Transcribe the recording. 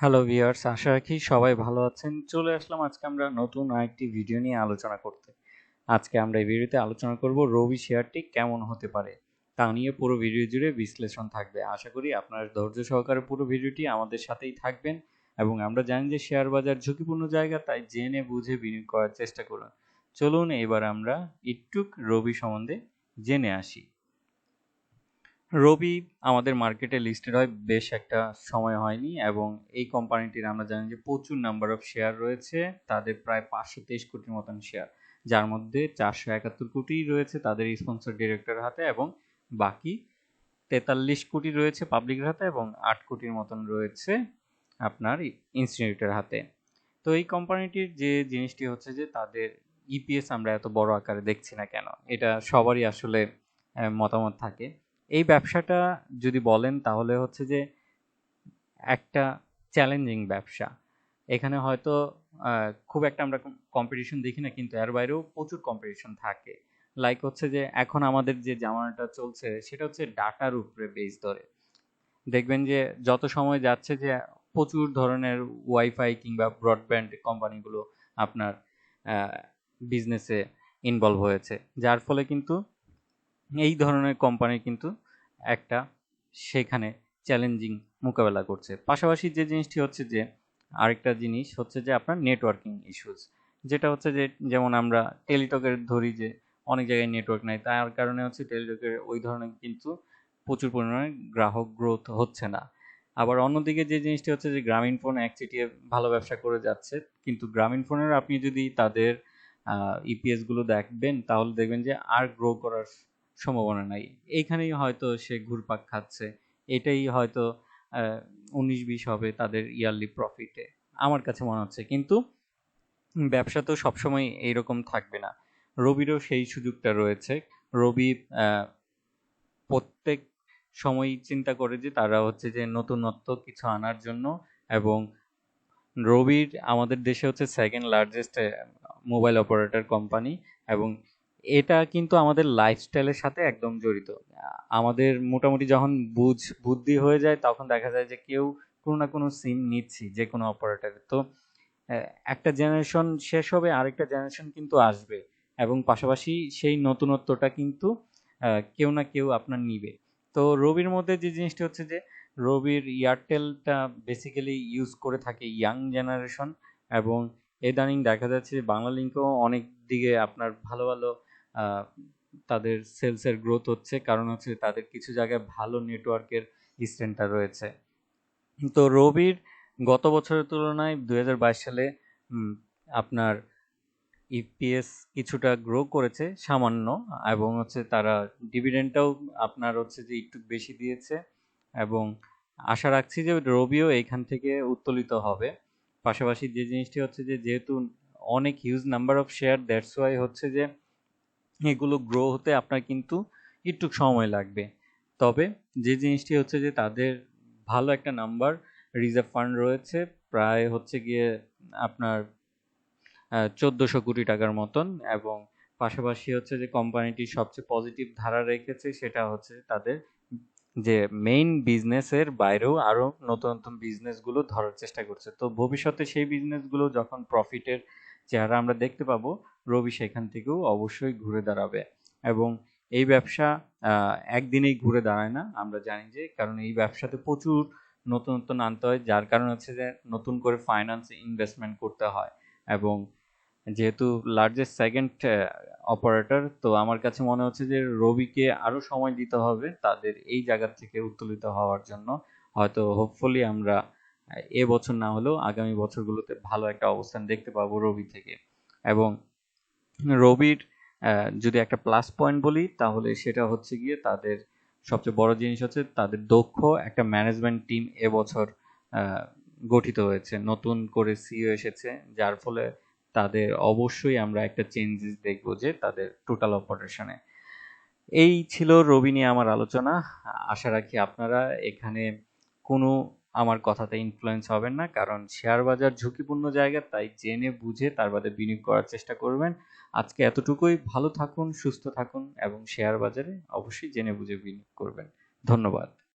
Hello viewers, আশা রাখি সবাই ভালো আছেন। চলে আসলাম আজকে আমরা নতুন আরেকটি ভিডিও নিয়ে আলোচনা করতে। আজকে আমরা এই ভিডিওতে আলোচনা করব রবি শেয়ারটি কেমন হতে পারে, তা নিয়ে পুরো ভিডিও জুড়ে বিশ্লেষণ থাকবে। আশা করি আপনারা ধৈর্য সহকারে পুরো ভিডিওটি আমাদের সাথেই থাকবেন এবং আমরা জানি যে শেয়ার বাজার ঝুঁকিপূর্ণ জায়গা, তাই জেনে বুঝে বিনিয়োগ করার চেষ্টা করুন। চলুন এবার আমরা একটু রবি সম্বন্ধে জেনে আসি। রবি আমাদের মার্কেটে লিস্টেড হয় বেশ একটা সময় হয়নি এবং এই কোম্পানিটির আমরা জানি যে প্রচুর নাম্বার অফ শেয়ার রয়েছে। তাদের প্রায় 523 কোটির মতন শেয়ার, যার মধ্যে 471 কোটি রয়েছে তাদের স্পন্সর ডিরেক্টরের হাতে এবং বাকি 43 কোটি রয়েছে পাবলিকের হাতে এবং 8 কোটির মতন রয়েছে আপনার ইনস্টিটিউটের হাতে। তো এই কোম্পানিটির যে জিনিসটি হচ্ছে যে তাদের ইপিএস আমরা এত বড় আকারে দেখছি না কেন, এটা সবারই আসলে মতামত থাকে। এই ব্যবসাটা যদি বলেন তাহলে হচ্ছে যে একটা চ্যালেঞ্জিং ব্যবসা। এখানে হয়তো খুব একটা আমরা কম্পিটিশন দেখি না, কিন্তু এর বাইরেও প্রচুর কম্পিটিশন থাকে। লাইক হচ্ছে যে এখন আমাদের যে জামানাটা চলছে সেটা হচ্ছে ডাটার উপরে বেস ধরে। দেখবেন যে যত সময় যাচ্ছে যে প্রচুর ধরনের ওয়াইফাই কিংবা ব্রডব্যান্ড কোম্পানিগুলো আপনার বিজনেসে ইনভলভ হয়েছে, যার ফলে কিন্তু এই ধরনের কোম্পানি কিন্তু একটা সেখানে চ্যালেঞ্জিং মোকাবেলা করছে। পাশাপাশি যে জিনিসটি হচ্ছে যে আরেকটা জিনিস হচ্ছে যে আপনার নেটওয়ার্কিং ইস্যুস, যেটা হচ্ছে যে যেমন আমরা টেলিটকের ধরি যে অনেক জায়গায় নেটওয়ার্ক নাই, তার কারণে হচ্ছে টেলিটকের ওই ধরনের কিন্তু প্রচুর পরিমাণে গ্রাহক গ্রোথ হচ্ছে না। আবার অন্যদিকে যে জিনিসটি হচ্ছে যে গ্রামীণ ফোন একচেটিয়া ভালো ব্যবসা করে যাচ্ছে, কিন্তু গ্রামীণ ফোনের আপনি যদি তাদের ইপিএস গুলো দেখবেন তাহলে দেখবেন যে আর গ্রো করার সম্ভাবনা নাই। এইখানেই হয়তো সে ঘুরপাক খাচ্ছে। এটাই হয়তো 19-20 হবে তাদের ইয়ারলি প্রফিটে, আমার কাছে মনে হচ্ছে। কিন্তু ব্যবসা তো সবসময় এইরকম থাকবে না। রবিরও সেই সুযোগটা রয়েছে। রবি প্রত্যেক সময়ই চিন্তা করে যে তারা হচ্ছে যে নতুনত্ব কিছু আনার জন্য, এবং রবির আমাদের দেশে হচ্ছে second largest mobile operator company, এবং এটা কিন্তু আমাদের লাইফস্টাইলের সাথে একদম জড়িত। আমাদের মোটামুটি যখন বুদ্ধি হয়ে যায় তখন দেখা যায় যে কেউ কোনো না কোনো সিম নিচ্ছি যে কোনো অপারেটরের। তো একটা জেনারেশন শেষ হবে, আরেকটা জেনারেশন কিন্তু আসবে, এবং পাশাপাশি সেই নতুনত্বটা কিন্তু কেউ না কেউ আপনার নিবে। তো রবির মধ্যে যে জিনিসটা হচ্ছে যে রবির এয়ারটেলটা বেসিক্যালি ইউজ করে থাকে ইয়াং জেনারেশন, এবং ইদানিং দেখা যাচ্ছে যে বাংলা লিঙ্কও অনেক দিকে আপনার ভালো ভালো আহ, তাদের সেলসের গ্রোথ হচ্ছে, কারণ হচ্ছে তাদের কিছু জায়গায় ভালো নেটওয়ার্কের স্ট্রেন্থটা রয়েছে। তো রবির গত বছরের তুলনায় 2022 সালে উম, আপনার ইপিএস কিছুটা গ্রো করেছে সামান্য, এবং হচ্ছে তারা ডিভিডেন্ডটাও আপনার হচ্ছে যে একটু বেশি দিয়েছে, এবং আশা রাখছি যে রবিও এইখান থেকে উত্তোলিত হবে। পাশাপাশি যে জিনিসটি হচ্ছে যে যেহেতু অনেক huge number of share, that's why হচ্ছে যে এগুলো গ্রো হতে আপনার কিন্তু একটু সময় লাগবে। তবে যে জিনিসটি হচ্ছে যে তাদের ভালো একটা নাম্বার রিজার্ভ ফান্ড রয়েছে, প্রায় হচ্ছে গিয়ে আপনার 1400 কোটি টাকার মতন, এবং পাশাপাশি হচ্ছে যে কোম্পানিটি সবচেয়ে পজিটিভ ধারা রেখেছে সেটা হচ্ছে তাদের যে মেইন বিজনেসের বাইরেও আরো নতুন নতুন বিজনেসগুলো ধরার চেষ্টা করছে। তো ভবিষ্যতে সেই বিজনেসগুলো যখন প্রফিটের চেহারা আমরা দেখতে পাবো, রবি সেখান থেকেও অবশ্যই ঘুরে দাঁড়াবে। এবং এই ব্যবসা একদিনেই ঘুরে দাঁড়ায় না, আমরা জানি যে, কারণ এই ব্যবসাতে প্রচুর নতুনত্ব আনতে হয়, যার কারণ হচ্ছে যে নতুন করে ফাইন্যান্স ইনভেস্টমেন্ট করতে হয়। এবং যেহেতু লার্জেস্ট সেকেন্ড অপারেটর, তো আমার কাছে মনে হচ্ছে যে রবিকে আরো সময় দিতে হবে তাদের এই জায়গা থেকে উত্তোলিত হওয়ার জন্য। হয়তো হোপফুলি আমরা এবছর না হলেও আগামী বছরগুলোতে ভালো একটা অবস্থান দেখতে পাবো রবি থেকে। এবং রবির যদি একটা প্লাস পয়েন্ট বলি তাহলে সেটা হচ্ছে গিয়ে তাদের সবচেয়ে বড় জিনিস হচ্ছে তাদের দক্ষ একটা ম্যানেজমেন্ট টিম এবছর আহ, গঠিত হয়েছে, নতুন করে সিইও এসেছে, যার ফলে তাদের অবশ্যই আমরা একটা চেঞ্জেস দেখবো যে তাদের টোটাল অপারেশনে। এই ছিল রবি নিয়ে আমার আলোচনা। আশা রাখি আপনারা এখানে কোনো আমার কথাতে ইনফ্লুয়েন্স হবেন না, কারণ শেয়ার বাজার ঝুঁকিপূর্ণ জায়গা, তাই জেনে বুঝে তার বাদে বিনিয়োগ করার চেষ্টা করবেন। আজকে এতটুকুই। ভালো থাকুন, সুস্থ থাকুন, এবং শেয়ার বাজারে অবশ্যই জেনে বুঝে বিনিয়োগ করবেন। ধন্যবাদ।